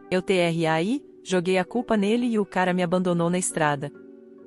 Eu trai, joguei a culpa nele e o cara me abandonou na estrada.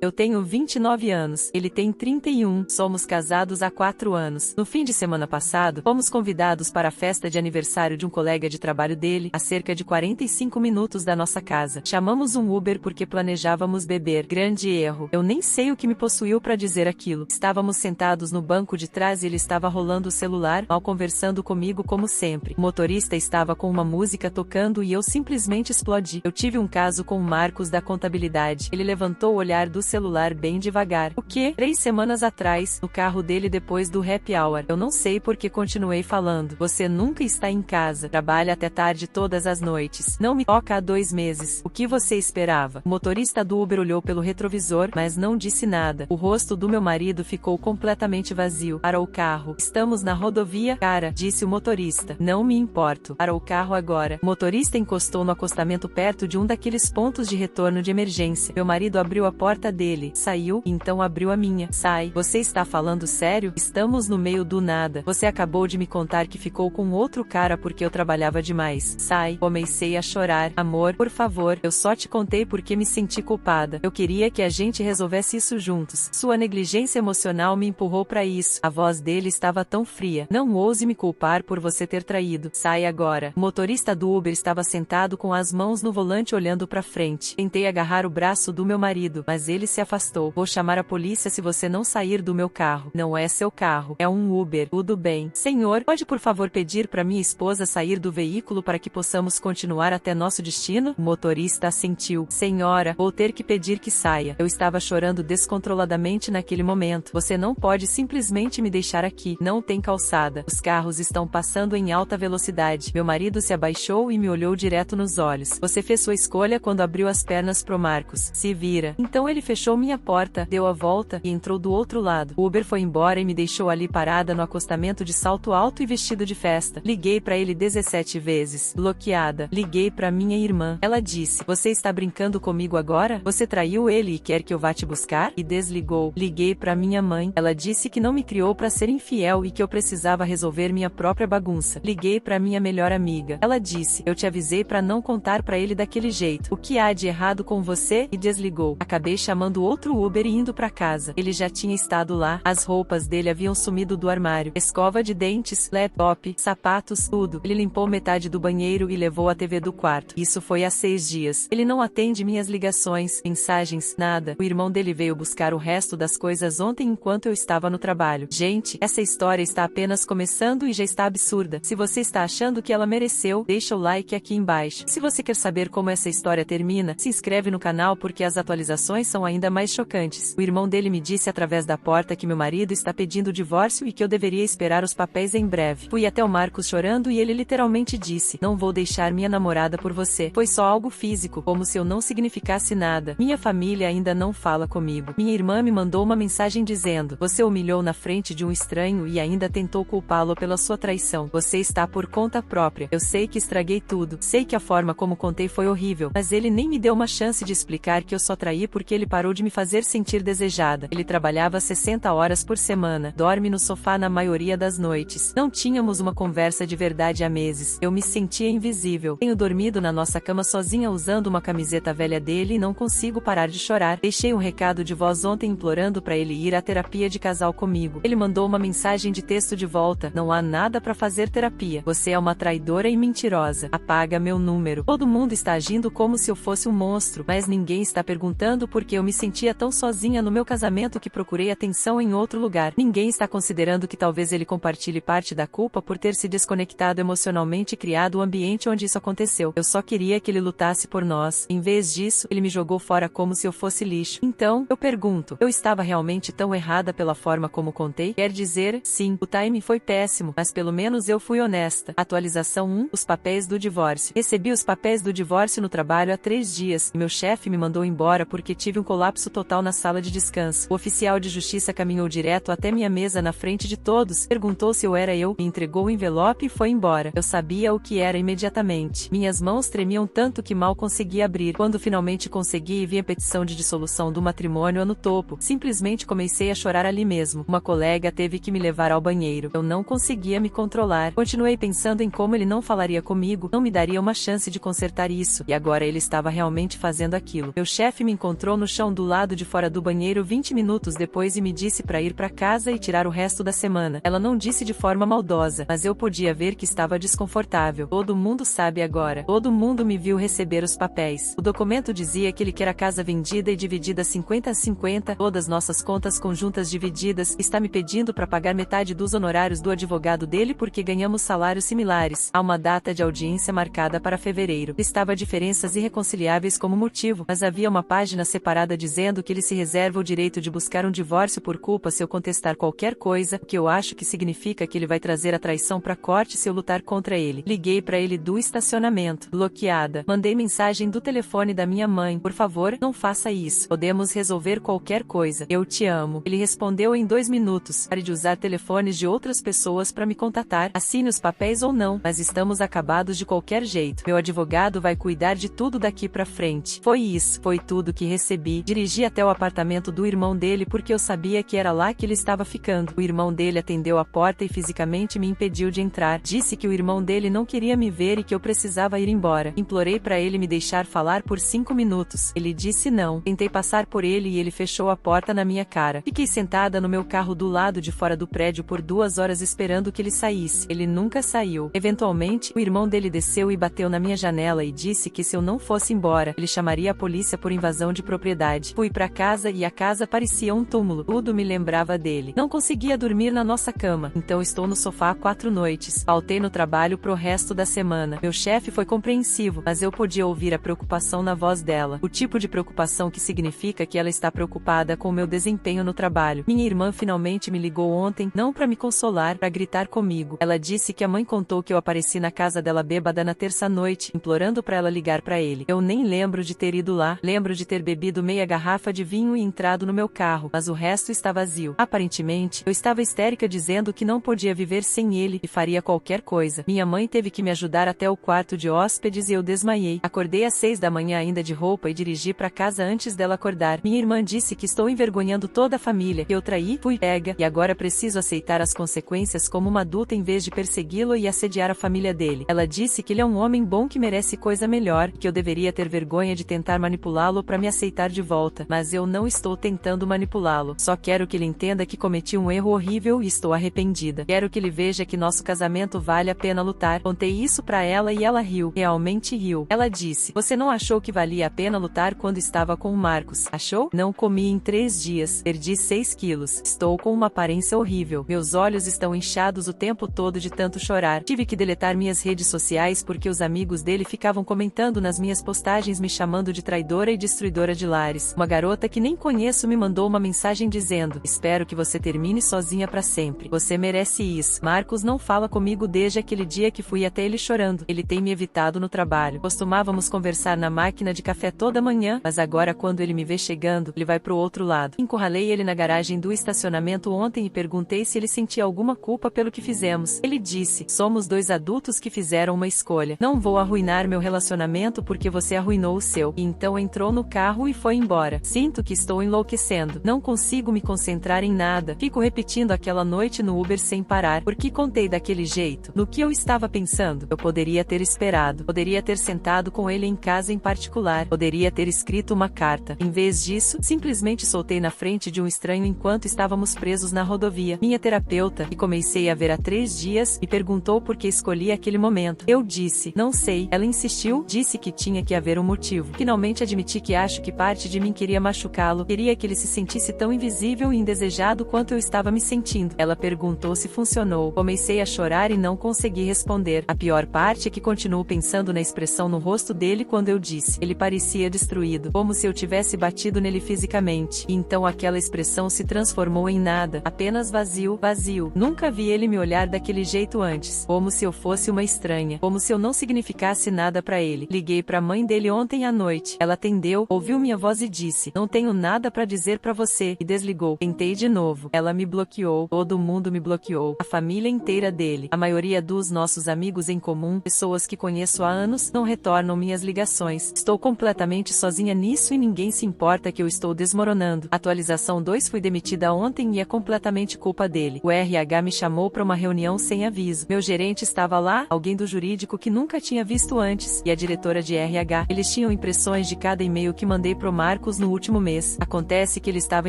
Eu tenho 29 anos, ele tem 31, somos casados há 4 anos. No fim de semana passado, fomos convidados para a festa de aniversário de um colega de trabalho dele, a cerca de 45 minutos da nossa casa. Chamamos um Uber porque planejávamos beber. Grande erro. Eu nem sei o que me possuiu para dizer aquilo. Estávamos sentados no banco de trás e ele estava rolando o celular, mal conversando comigo como sempre. O motorista estava com uma música tocando e eu simplesmente explodi. Eu tive um caso com o Marcos da contabilidade. Ele levantou o olhar do celular bem devagar. O que? 3 semanas atrás, no carro dele depois do happy hour. Eu não sei porque continuei falando. Você nunca está em casa. Trabalha até tarde todas as noites. Não me toca há 2 meses. O que você esperava? O motorista do Uber olhou pelo retrovisor, mas não disse nada. O rosto do meu marido ficou completamente vazio. Parou o carro. Estamos na rodovia, cara, disse o motorista. Não me importo. Parou o carro agora. O motorista encostou no acostamento perto de um daqueles pontos de retorno de emergência. Meu marido abriu a porta dele, saiu, então abriu a minha. Sai, você está falando sério? Estamos no meio do nada. Você acabou de me contar que ficou com outro cara porque eu trabalhava demais. Sai, comecei a chorar. Amor, por favor, eu só te contei porque me senti culpada. Eu queria que a gente resolvesse isso juntos. Sua negligência emocional me empurrou para isso. A voz dele estava tão fria. Não ouse me culpar por você ter traído. Sai agora. O motorista do Uber estava sentado com as mãos no volante olhando para frente. Tentei agarrar o braço do meu marido, mas ele se afastou. Vou chamar a polícia se você não sair do meu carro. Não é seu carro, é um Uber. Tudo bem. Senhor, pode por favor pedir para minha esposa sair do veículo para que possamos continuar até nosso destino? O motorista assentiu. Senhora, vou ter que pedir que saia. Eu estava chorando descontroladamente naquele momento. Você não pode simplesmente me deixar aqui. Não tem calçada. Os carros estão passando em alta velocidade. Meu marido se abaixou e me olhou direto nos olhos. Você fez sua escolha quando abriu as pernas pro Marcos. Se vira. Então ele fechou minha porta, deu a volta e entrou do outro lado. O Uber foi embora e me deixou ali parada no acostamento de salto alto e vestido de festa. Liguei pra ele 17 vezes. Bloqueada. Liguei pra minha irmã. Ela disse: você está brincando comigo agora? Você traiu ele e quer que eu vá te buscar? E desligou. Liguei pra minha mãe. Ela disse que não me criou pra ser infiel e que eu precisava resolver minha própria bagunça. Liguei pra minha melhor amiga. Ela disse: eu te avisei pra não contar pra ele daquele jeito. O que há de errado com você? E desligou. Acabei chamando outro Uber e indo pra casa. Ele já tinha estado lá. As roupas dele haviam sumido do armário. Escova de dentes, laptop, sapatos, tudo. Ele limpou metade do banheiro e levou a TV do quarto. Isso foi há 6 dias. Ele não atende minhas ligações, mensagens, nada. O irmão dele veio buscar o resto das coisas ontem enquanto eu estava no trabalho. Gente, essa história está apenas começando e já está absurda. Se você está achando que ela mereceu, deixa o like aqui embaixo. Se você quer saber como essa história termina, se inscreve no canal porque as atualizações são ainda mais chocantes. O irmão dele me disse através da porta que meu marido está pedindo o divórcio e que eu deveria esperar os papéis em breve. Fui até o Marcos chorando e ele literalmente disse: não vou deixar minha namorada por você. Foi só algo físico, como se eu não significasse nada. Minha família ainda não fala comigo. Minha irmã me mandou uma mensagem dizendo: você humilhou na frente de um estranho e ainda tentou culpá-lo pela sua traição. Você está por conta própria. Eu sei que estraguei tudo. Sei que a forma como contei foi horrível, mas ele nem me deu uma chance de explicar que eu só traí porque ele parou de me fazer sentir desejada. Ele trabalhava 60 horas por semana. Dorme no sofá na maioria das noites. Não tínhamos uma conversa de verdade há meses. Eu me sentia invisível. Tenho dormido na nossa cama sozinha usando uma camiseta velha dele e não consigo parar de chorar. Deixei um recado de voz ontem implorando para ele ir à terapia de casal comigo. Ele mandou uma mensagem de texto de volta: não há nada para fazer terapia. Você é uma traidora e mentirosa. Apaga meu número. Todo mundo está agindo como se eu fosse um monstro, mas ninguém está perguntando porque eu me sentia tão sozinha no meu casamento que procurei atenção em outro lugar. Ninguém está considerando que talvez ele compartilhe parte da culpa por ter se desconectado emocionalmente e criado o ambiente onde isso aconteceu. Eu só queria que ele lutasse por nós. Em vez disso, ele me jogou fora como se eu fosse lixo. Então, eu pergunto, eu estava realmente tão errada pela forma como contei? Quer dizer, sim, o timing foi péssimo, mas pelo menos eu fui honesta. Atualização 1, os papéis do divórcio. Recebi os papéis do divórcio no trabalho há 3 dias, e meu chefe me mandou embora porque tive um colega colapso total na sala de descanso. O oficial de justiça caminhou direto até minha mesa na frente de todos, perguntou se eu era eu, me entregou o envelope e foi embora. Eu sabia o que era imediatamente. Minhas mãos tremiam tanto que mal conseguia abrir. Quando finalmente consegui e vi a petição de dissolução do matrimônio no topo, simplesmente comecei a chorar ali mesmo. Uma colega teve que me levar ao banheiro. Eu não conseguia me controlar. Continuei pensando em como ele não falaria comigo, não me daria uma chance de consertar isso, e agora ele estava realmente fazendo aquilo. Meu chefe me encontrou no chão do lado de fora do banheiro 20 minutos depois e me disse para ir para casa e tirar o resto da semana. Ela não disse de forma maldosa, mas eu podia ver que estava desconfortável. Todo mundo sabe agora. Todo mundo me viu receber os papéis. O documento dizia que ele quer a casa vendida e dividida 50-50, todas nossas contas conjuntas divididas, está me pedindo para pagar metade dos honorários do advogado dele porque ganhamos salários similares. Há uma data de audiência marcada para fevereiro. Estava diferenças irreconciliáveis como motivo, mas havia uma página separada dizendo que ele se reserva o direito de buscar um divórcio por culpa se eu contestar qualquer coisa, o que eu acho que significa que ele vai trazer a traição para corte se eu lutar contra ele. Liguei para ele do estacionamento. Bloqueada. Mandei mensagem do telefone da minha mãe. Por favor, não faça isso. Podemos resolver qualquer coisa. Eu te amo. Ele respondeu em 2 minutos. Pare de usar telefones de outras pessoas para me contatar. Assine os papéis ou não, mas estamos acabados de qualquer jeito. Meu advogado vai cuidar de tudo daqui pra frente. Foi isso. Foi tudo que recebi. Dirigi até o apartamento do irmão dele porque eu sabia que era lá que ele estava ficando. O irmão dele atendeu a porta e fisicamente me impediu de entrar. Disse que o irmão dele não queria me ver e que eu precisava ir embora. Implorei para ele me deixar falar por 5 minutos. Ele disse não. Tentei passar por ele e ele fechou a porta na minha cara. Fiquei sentada no meu carro do lado de fora do prédio por 2 horas esperando que ele saísse. Ele nunca saiu. Eventualmente, o irmão dele desceu e bateu na minha janela e disse que se eu não fosse embora, ele chamaria a polícia por invasão de propriedade. Fui para casa e a casa parecia um túmulo. Tudo me lembrava dele. Não conseguia dormir na nossa cama, então estou no sofá há 4 noites. Faltei no trabalho pro resto da semana. Meu chefe foi compreensivo, mas eu podia ouvir a preocupação na voz dela. O tipo de preocupação que significa que ela está preocupada com o meu desempenho no trabalho. Minha irmã finalmente me ligou ontem, não para me consolar, para gritar comigo. Ela disse que a mãe contou que eu apareci na casa dela bêbada na terça-noite, implorando para ela ligar para ele. Eu nem lembro de ter ido lá. Lembro de ter bebido meia garrafa de vinho e entrado no meu carro, mas o resto está vazio. Aparentemente, eu estava histérica dizendo que não podia viver sem ele e faria qualquer coisa. Minha mãe teve que me ajudar até o quarto de hóspedes e eu desmaiei. Acordei às 6 da manhã ainda de roupa e dirigi para casa antes dela acordar. Minha irmã disse que estou envergonhando toda a família, que eu traí, fui pega, e agora preciso aceitar as consequências como uma adulta em vez de persegui-lo e assediar a família dele. Ela disse que ele é um homem bom que merece coisa melhor, que eu deveria ter vergonha de tentar manipulá-lo para me aceitar de volta, mas eu não estou tentando manipulá-lo. Só quero que ele entenda que cometi um erro horrível e estou arrependida. Quero que ele veja que nosso casamento vale a pena lutar. Contei isso pra ela e ela riu. Realmente riu. Ela disse: você não achou que valia a pena lutar quando estava com o Marcos? Achou? Não comi em 3 dias. Perdi 6 quilos. Estou com uma aparência horrível. Meus olhos estão inchados o tempo todo de tanto chorar. Tive que deletar minhas redes sociais porque os amigos dele ficavam comentando nas minhas postagens me chamando de traidora e destruidora de lares. Uma garota que nem conheço me mandou uma mensagem dizendo: espero que você termine sozinha pra sempre. Você merece isso. Marcos não fala comigo desde aquele dia que fui até ele chorando. Ele tem me evitado no trabalho. Costumávamos conversar na máquina de café toda manhã, mas agora quando ele me vê chegando, ele vai pro outro lado. Encurralei ele na garagem do estacionamento ontem e perguntei se ele sentia alguma culpa pelo que fizemos. Ele disse: somos 2 adultos que fizeram uma escolha. Não vou arruinar meu relacionamento porque você arruinou o seu. E então entrou no carro e foi embora. Sinto que estou enlouquecendo. Não consigo me concentrar em nada. Fico repetindo aquela noite no Uber sem parar. Por que contei daquele jeito? No que eu estava pensando? Eu poderia ter esperado. Poderia ter sentado com ele em casa em particular. Poderia ter escrito uma carta. Em vez disso, simplesmente soltei na frente de um estranho enquanto estávamos presos na rodovia. Minha terapeuta, que comecei a ver há 3 dias, me perguntou por que escolhi aquele momento. Eu disse: não sei. Ela insistiu, disse que tinha que haver um motivo. Finalmente admiti que acho que parte de mim queria machucá-lo. Queria que ele se sentisse tão invisível e indesejado quanto eu estava me sentindo. Ela perguntou se funcionou. Comecei a chorar e não consegui responder. A pior parte é que continuo pensando na expressão no rosto dele quando eu disse. Ele parecia destruído, como se eu tivesse batido nele fisicamente. E então aquela expressão se transformou em nada, apenas vazio, vazio. Nunca vi ele me olhar daquele jeito antes, como se eu fosse uma estranha, como se eu não significasse nada pra ele. Liguei pra mãe dele ontem à noite. Ela atendeu, ouviu minha voz e disse: "Não tenho nada para dizer para você", e desligou. Tentei de novo. Ela me bloqueou. Todo mundo me bloqueou. A família inteira dele. A maioria dos nossos amigos em comum, pessoas que conheço há anos, não retornam minhas ligações. Estou completamente sozinha nisso e ninguém se importa que eu estou desmoronando. Atualização 2: fui demitida ontem e é completamente culpa dele. O RH me chamou para uma reunião sem aviso. Meu gerente estava lá, alguém do jurídico que nunca tinha visto antes, e a diretora de RH. Eles tinham impressões de cada e-mail que mandei pro Marcos no último mês. Acontece que ele estava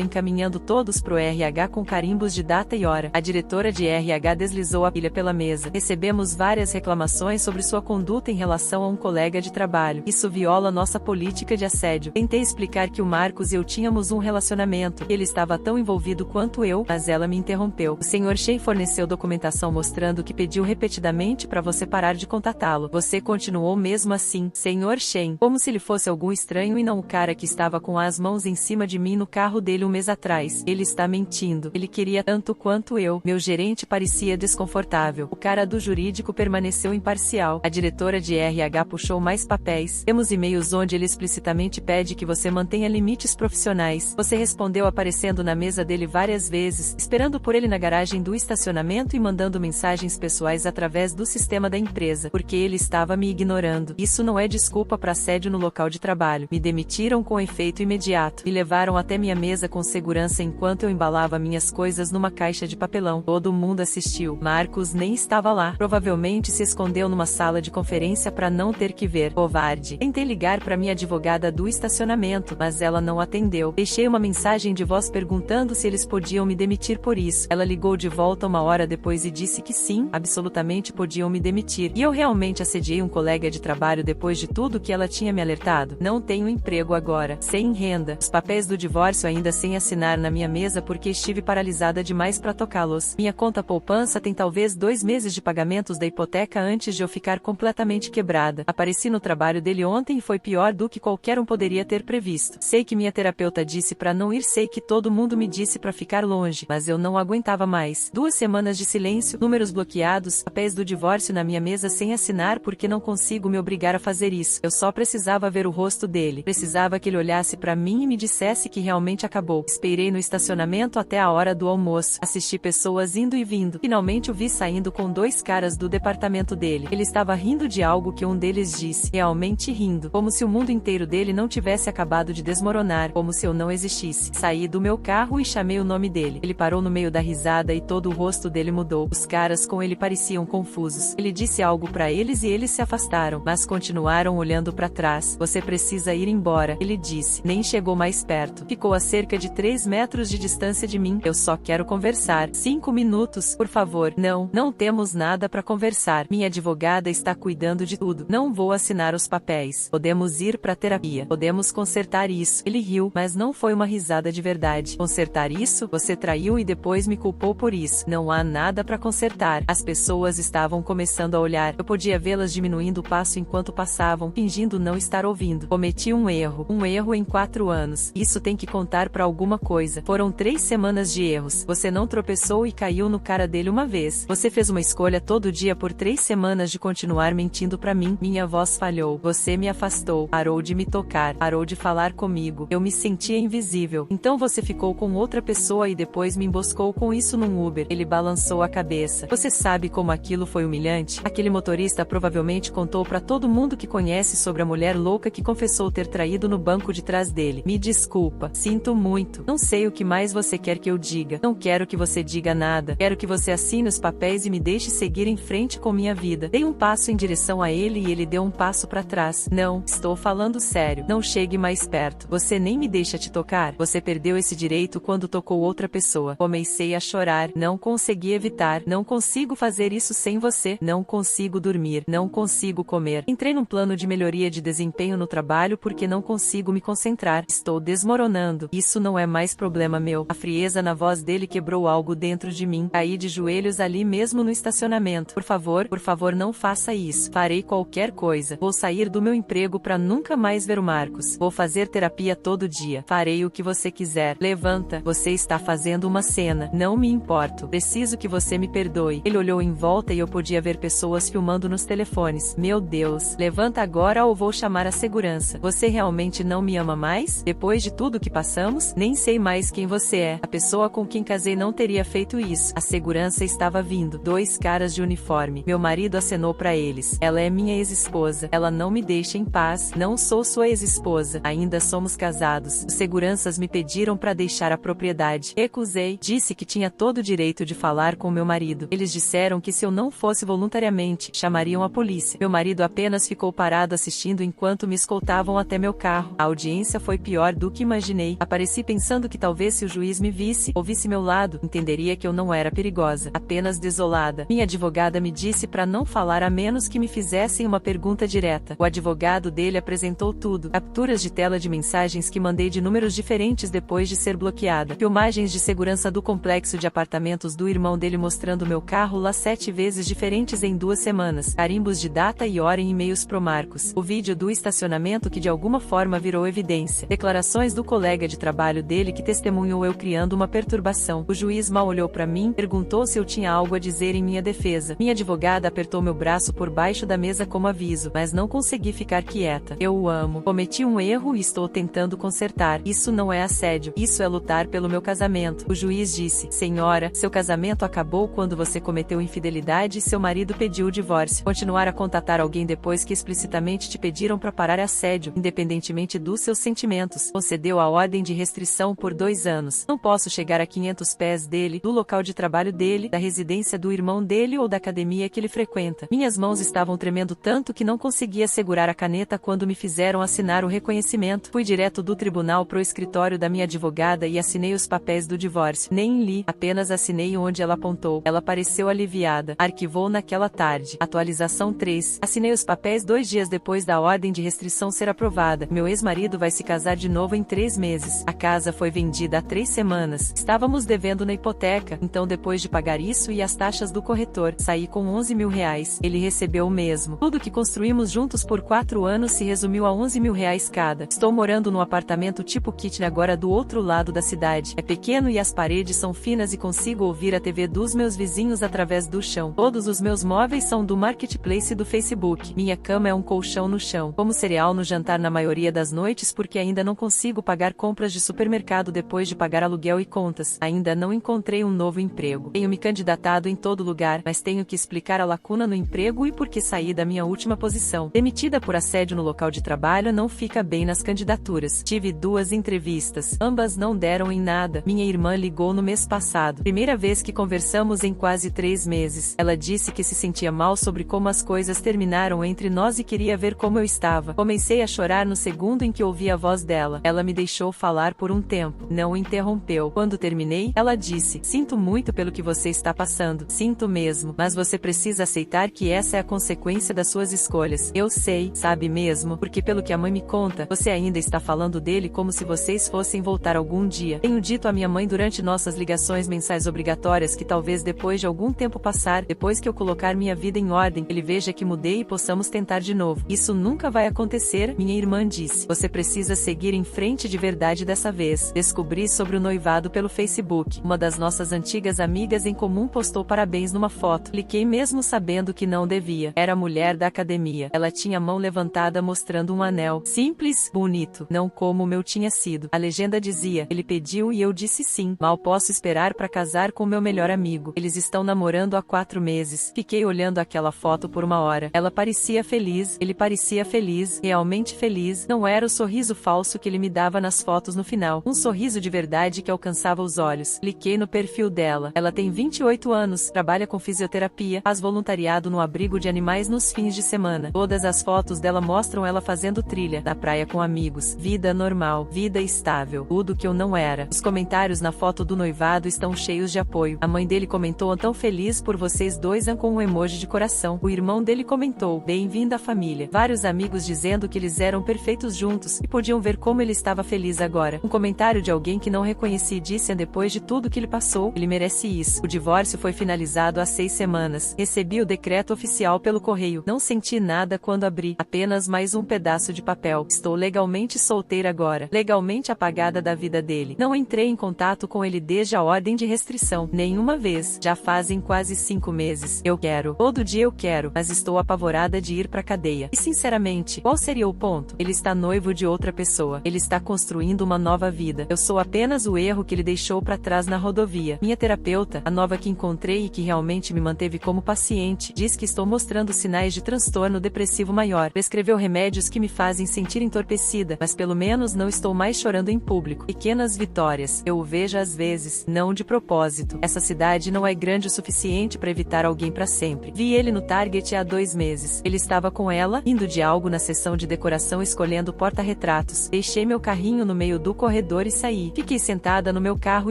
encaminhando todos pro RH com carimbos de data e hora. A diretora de RH deslizou a pilha pela mesa. Recebemos várias reclamações sobre sua conduta em relação a um colega de trabalho. Isso viola nossa política de assédio. Tentei explicar que o Marcos e eu tínhamos um relacionamento. Ele estava tão envolvido quanto eu, mas ela me interrompeu. O Sr. Shen forneceu documentação mostrando que pediu repetidamente para você parar de contatá-lo. Você continuou mesmo assim, Sr. Shen, como se ele fosse algum estranho e não o cara que estava com as mãos em cima de mim no carro dele um mês atrás. Ele está mentindo. Ele queria tanto quanto eu. Meu gerente parecia desconfortável. O cara do jurídico permaneceu imparcial. A diretora de RH puxou mais papéis. Temos e-mails onde ele explicitamente pede que você mantenha limites profissionais. Você respondeu aparecendo na mesa dele várias vezes, esperando por ele na garagem do estacionamento e mandando mensagens pessoais através do sistema da empresa, porque ele estava me ignorando. Isso não é desculpa para assédio no local de trabalho. Me demitiram com efeito imediato. Me levaram até minha mesa com segurança enquanto eu embalava minhas coisas numa caixa de papelão. Todo mundo assistiu. Marcos nem estava lá. Provavelmente se escondeu numa sala de conferência para não ter que ver. Covarde. Tentei ligar para minha advogada do estacionamento, mas ela não atendeu. Deixei uma mensagem de voz perguntando se eles podiam me demitir por isso. Ela ligou de volta uma hora depois e disse que sim, absolutamente podiam me demitir. E eu realmente assediei um colega de trabalho depois de tudo que ela tinha me alertado. Não tenho emprego agora. Sem renda. Os papéis do divórcio ainda sem assinar na minha mesa porque estive paralisada demais para tocá-los. Minha conta poupança tem talvez 2 meses de pagamentos da hipoteca antes de eu ficar completamente quebrada. Apareci no trabalho dele ontem e foi pior do que qualquer um poderia ter previsto. Sei que minha terapeuta disse para não ir, sei que todo mundo me disse para ficar longe, mas eu não aguentava mais. 2 semanas de silêncio, números bloqueados, papéis do divórcio na minha mesa sem assinar porque não consigo me obrigar a fazer isso. Eu só precisava ver o rosto dele. Precisava que ele olhasse para mim e me dissesse que realmente acabou. Esperei no estacionamento até a hora do almoço. Assisti pessoas indo e vindo. Finalmente o vi saindo com 2 caras do departamento dele. Ele estava rindo de algo que um deles disse. Realmente rindo. Como se o mundo inteiro dele não tivesse acabado de desmoronar. Como se eu não existisse. Saí do meu carro e chamei o nome dele. Ele parou no meio da risada e todo o rosto dele mudou. Os caras com ele pareciam confusos. Ele disse algo para eles e eles se afastaram, mas continuaram olhando para trás. Você precisa ir embora, ele disse. Nem chegou mais perto. Ficou a cerca de 3 metros de distância de mim. Eu só quero conversar. 5 minutos, por favor. Não temos nada para conversar. Minha advogada está cuidando de tudo. Não vou assinar os papéis. Podemos ir para terapia. Podemos consertar isso. Ele riu, mas não foi uma risada de verdade. Consertar isso? Você traiu e depois me culpou por isso. Não há nada para consertar. As pessoas estavam começando a olhar. Eu podia vê-las diminuindo o passo enquanto passavam, fingindo não estar ouvindo. Cometi um erro em 4 anos. Isso tem que contar para alguma coisa. Foram 3 semanas de erros. Você não tropeçou e caiu no cara dele uma vez. Você fez uma escolha todo dia por 3 semanas de continuar mentindo para mim. Minha voz falhou. Você me afastou. Parou de me tocar. Parou de falar comigo. Eu me sentia invisível. Então você ficou com outra pessoa e depois me emboscou com isso num Uber. Ele balançou a cabeça. Você sabe como aquilo foi humilhante? Aquele motorista provavelmente contou para todo mundo que conhece sobre a mulher louca que confessou ter traído no banco de trás dele. Me desculpa. Sinto muito. Não sei o que mais você quer que eu diga. Não quero que você diga nada. Quero que você assine os papéis e me deixe seguir em frente com minha vida. Dei um passo em direção a ele e ele deu um passo para trás. Não, estou falando sério. Não chegue mais perto. Você nem me deixa te tocar. Você perdeu esse direito quando tocou outra pessoa. Comecei a chorar. Não consegui evitar. Não consigo fazer isso sem você. Não consigo dormir. Não consigo comer. Entrei num plano de melhoria de desempenho no trabalho porque não consigo me concentrar. Estou desmoronando. Isso não é mais problema meu. A frieza na voz dele quebrou algo dentro de mim. Caí de joelhos ali mesmo no estacionamento. Por favor, não faça isso. Farei qualquer coisa. Vou sair do meu emprego para nunca mais ver o Marcos. Vou fazer terapia todo dia. Farei o que você quiser. Levanta. Você está fazendo uma cena. Não me importo. Preciso que você me perdoe. Ele olhou em volta e eu podia ver pessoas filmando nos telefones. Meu Deus. Levanta agora ou vou chamar a segurança. Você realmente não me ama ama mais? Depois de tudo que passamos, nem sei mais quem você é. A pessoa com quem casei não teria feito isso. A segurança estava vindo. 2 caras de uniforme. Meu marido acenou para eles. Ela é minha ex-esposa. Ela não me deixa em paz. Não sou sua ex-esposa. Ainda somos casados. Os seguranças me pediram para deixar a propriedade. Recusei. Disse que tinha todo o direito de falar com meu marido. Eles disseram que se eu não fosse voluntariamente, chamariam a polícia. Meu marido apenas ficou parado assistindo enquanto me escoltavam até meu carro. A audiência foi pior do que imaginei. Apareci pensando que talvez se o juiz me visse, ou visse meu lado, entenderia que eu não era perigosa, apenas desolada. Minha advogada me disse para não falar a menos que me fizessem uma pergunta direta. O advogado dele apresentou tudo. Capturas de tela de mensagens que mandei de números diferentes depois de ser bloqueada. Filmagens de segurança do complexo de apartamentos do irmão dele mostrando meu carro lá 7 vezes diferentes em 2 semanas. Carimbos de data e hora em e-mails pro Marcos. O vídeo do estacionamento que de alguma forma virou evidência. Declarações do colega de trabalho dele que testemunhou eu criando uma perturbação. O juiz mal olhou para mim, perguntou se eu tinha algo a dizer em minha defesa. Minha advogada apertou meu braço por baixo da mesa como aviso, mas não consegui ficar quieta. Eu o amo. Cometi um erro e estou tentando consertar. Isso não é assédio. Isso é lutar pelo meu casamento. O juiz disse: senhora, seu casamento acabou quando você cometeu infidelidade e seu marido pediu o divórcio. Continuar a contatar alguém depois que explicitamente te pediram para parar é assédio, independentemente dos seus sentimentos. Concedeu a ordem de restrição por 2 anos. Não posso chegar a 500 pés dele, do local de trabalho dele, da residência do irmão dele ou da academia que ele frequenta. Minhas mãos estavam tremendo tanto que não conseguia segurar a caneta quando me fizeram assinar o reconhecimento. Fui direto do tribunal pro escritório da minha advogada e assinei os papéis do divórcio. Nem li, apenas assinei onde ela apontou. Ela pareceu aliviada. Arquivou naquela tarde. Atualização 3. Assinei os papéis 2 dias depois da ordem de restrição ser aprovada. Meu ex-marido vai se casar de novo em 3 meses. A casa foi vendida há 3 semanas. Estávamos devendo na hipoteca, então depois de pagar isso e as taxas do corretor, saí com 11 mil reais. Ele recebeu o mesmo. Tudo que construímos juntos por 4 anos se resumiu a 11 mil reais cada. Estou morando num apartamento tipo kitchen agora do outro lado da cidade. É pequeno e as paredes são finas e consigo ouvir a TV dos meus vizinhos através do chão. Todos os meus móveis são do Marketplace do Facebook. Minha cama é um colchão no chão. Como cereal no jantar na maioria das noites porque ainda não consigo pagar compras de supermercado depois de pagar aluguel e contas. Ainda não encontrei um novo emprego. Tenho me candidatado em todo lugar, mas tenho que explicar a lacuna no emprego e por que saí da minha última posição. Demitida por assédio no local de trabalho não fica bem nas candidaturas. Tive 2 entrevistas. Ambas não deram em nada. Minha irmã ligou no mês passado. Primeira vez que conversamos em quase 3 meses. Ela disse que se sentia mal sobre como as coisas terminaram entre nós e queria ver como eu estava. Comecei a chorar no segundo em que ouvi a voz dela. Ela me deixou falar por um tempo. Não interrompeu. Quando terminei, ela disse: sinto muito pelo que você está passando. Sinto mesmo. Mas você precisa aceitar que essa é a consequência das suas escolhas. Eu sei, sabe mesmo, porque pelo que a mãe me conta, você ainda está falando dele como se vocês fossem voltar algum dia. Tenho dito à minha mãe durante nossas ligações mensais obrigatórias que talvez depois de algum tempo passar, depois que eu colocar minha vida em ordem, ele veja que mudei e possamos tentar de novo. Isso nunca vai acontecer, minha irmã disse. Você precisa seguir em frente de verdade dessa vez. Descobri sobre o noivado pelo Facebook. Uma das nossas antigas amigas em comum postou parabéns numa foto. Cliquei mesmo sabendo que não devia. Era a mulher da academia. Ela tinha a mão levantada mostrando um anel. Simples, bonito, não como o meu tinha sido. A legenda dizia: ele pediu e eu disse sim. Mal posso esperar para casar com meu melhor amigo. Eles estão namorando há 4 meses. Fiquei olhando aquela foto por 1 hora. Ela parecia feliz, ele parecia feliz, realmente feliz. Não era o sorriso falso que ele me dava nas fotos no final. Um sorriso de verdade que alcançava os olhos. Cliquei no perfil dela. Ela tem 28 anos, trabalha com fisioterapia, faz voluntariado no abrigo de animais nos fins de semana. Todas as fotos dela mostram ela fazendo trilha, na praia com amigos. Vida normal, vida estável. Tudo que eu não era. Os comentários na foto do noivado estão cheios de apoio. A mãe dele comentou: tão feliz por vocês dois, com um emoji de coração. O irmão dele comentou: bem-vindo à família. Vários amigos dizendo que eles eram perfeitos juntos, e podiam ver como ele estava feliz agora. Um comentário de alguém que não reconheci disse: depois de tudo que ele passou, ele merece isso. O divórcio foi finalizado há 6 semanas. Recebi o decreto oficial pelo correio. Não senti nada quando abri. Apenas mais um pedaço de papel. Estou legalmente solteira agora. Legalmente apagada da vida dele. Não entrei em contato com ele desde a ordem de restrição. Nenhuma vez. Já fazem quase 5 meses. Eu quero. Todo dia eu quero. Mas estou apavorada de ir pra cadeia. E sinceramente, qual seria o ponto? Ele está noivo de outra outra pessoa. Ele está construindo uma nova vida. Eu sou apenas o erro que ele deixou para trás na rodovia. Minha terapeuta, a nova que encontrei e que realmente me manteve como paciente, diz que estou mostrando sinais de transtorno depressivo maior. Prescreveu remédios que me fazem sentir entorpecida, mas pelo menos não estou mais chorando em público. Pequenas vitórias. Eu o vejo às vezes, não de propósito. Essa cidade não é grande o suficiente para evitar alguém para sempre. Vi ele no Target há 2 meses. Ele estava com ela, indo de algo na seção de decoração escolhendo porta-retratos. Deixei meu carrinho no meio do corredor e saí. Fiquei sentada no meu carro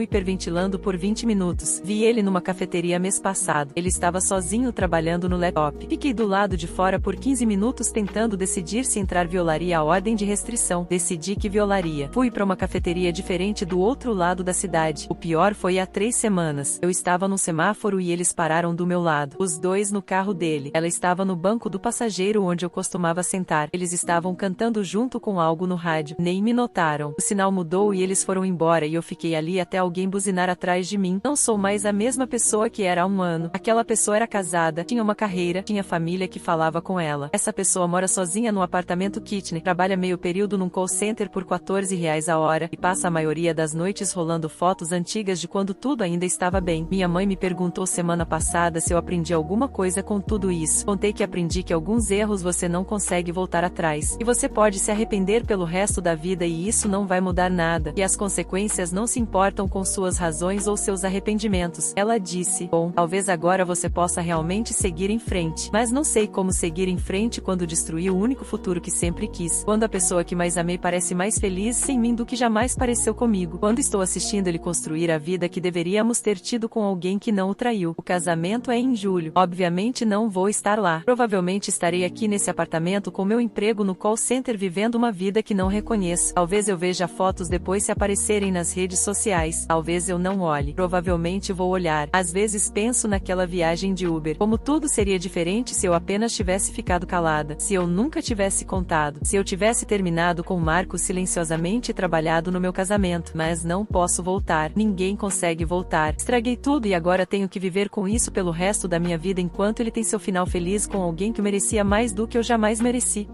hiperventilando por 20 minutos. Vi ele numa cafeteria mês passado. Ele estava sozinho trabalhando no laptop. Fiquei do lado de fora por 15 minutos tentando decidir se entrar violaria a ordem de restrição. Decidi que violaria. Fui para uma cafeteria diferente do outro lado da cidade. O pior foi há 3 semanas. Eu estava num semáforo e eles pararam do meu lado. Os dois no carro dele. Ela estava no banco do passageiro onde eu costumava sentar. Eles estavam cantando junto com algo no rádio. Nem me notaram. O sinal mudou e eles foram embora e eu fiquei ali até alguém buzinar atrás de mim. Não sou mais a mesma pessoa que era há 1 ano. Aquela pessoa era casada, tinha uma carreira, tinha família que falava com ela. Essa pessoa mora sozinha no apartamento kitchen, trabalha meio período num call center por R$ 14 a hora e passa a maioria das noites rolando fotos antigas de quando tudo ainda estava bem. Minha mãe me perguntou semana passada se eu aprendi alguma coisa com tudo isso. Contei que aprendi que alguns erros você não consegue voltar atrás. E você pode se arrepender pelo resto da vida e isso não vai mudar nada. E as consequências não se importam com suas razões ou seus arrependimentos. Ela disse, bom, talvez agora você possa realmente seguir em frente. Mas não sei como seguir em frente quando destruí o único futuro que sempre quis. Quando a pessoa que mais amei parece mais feliz sem mim do que jamais pareceu comigo. Quando estou assistindo ele construir a vida que deveríamos ter tido com alguém que não o traiu. O casamento é em julho. Obviamente não vou estar lá. Provavelmente estarei aqui nesse apartamento com meu emprego no call center vivendo uma vida que não reconheço. Talvez eu veja fotos depois se aparecerem nas redes sociais. Talvez eu não olhe. Provavelmente vou olhar. Às vezes penso naquela viagem de Uber. Como tudo seria diferente se eu apenas tivesse ficado calada. Se eu nunca tivesse contado. Se eu tivesse terminado com Marco silenciosamente e trabalhado no meu casamento. Mas não posso voltar. Ninguém consegue voltar. Estraguei tudo e agora tenho que viver com isso pelo resto da minha vida enquanto ele tem seu final feliz com alguém que merecia mais do que eu jamais mereci.